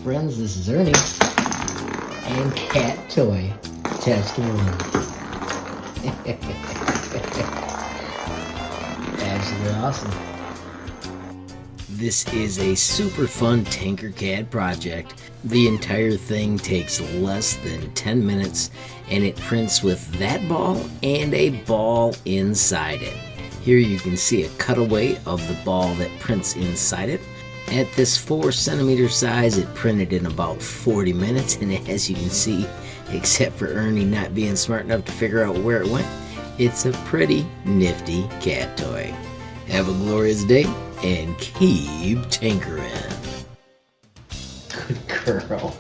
friends, this is Ernie and Cat Toy Test 1. Absolutely awesome. This is a super fun Tinkercad project. The entire thing takes less than 10 minutes and it prints with that ball and a ball inside it. Here you can see a cutaway of the ball that prints inside it. At this 4cm size, it printed in about 40 minutes, and as you can see, except for Ernie not being smart enough to figure out where it went, it's a pretty nifty cat toy. Have a glorious day and keep tinkering. Good girl.